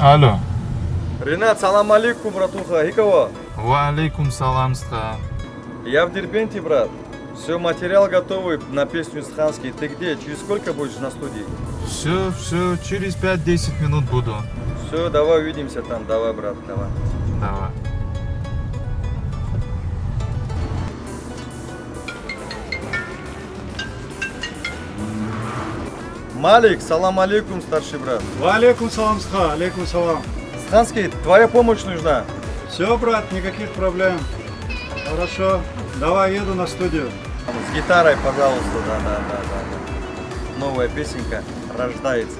Алло. Ренат, салам алейкум, братуха. И кого? Ва алейкум салам, Стха. Я в Дербенте, брат. Все, материал готовый на песню Исханский. Ты где? Через сколько будешь на студии? Все, через 5-10 минут буду. Все, давай увидимся там. Давай, брат, давай. Давай. Малик, салам алейкум, старший брат. Ва алейкум салам, Стха, алейкум салам. Исханский, твоя помощь нужна. Все, брат, никаких проблем. Хорошо, давай еду на студию. С гитарой, пожалуйста, да. Новая песенка рождается.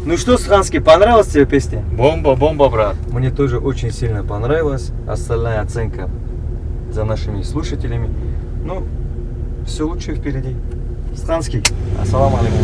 Ну что, Исханский, понравилась тебе песня? Бомба, брат. Мне тоже очень сильно понравилась. Остальная оценка за нашими слушателями. Ну, все лучшее впереди. Исханский, ассаламу алейкум.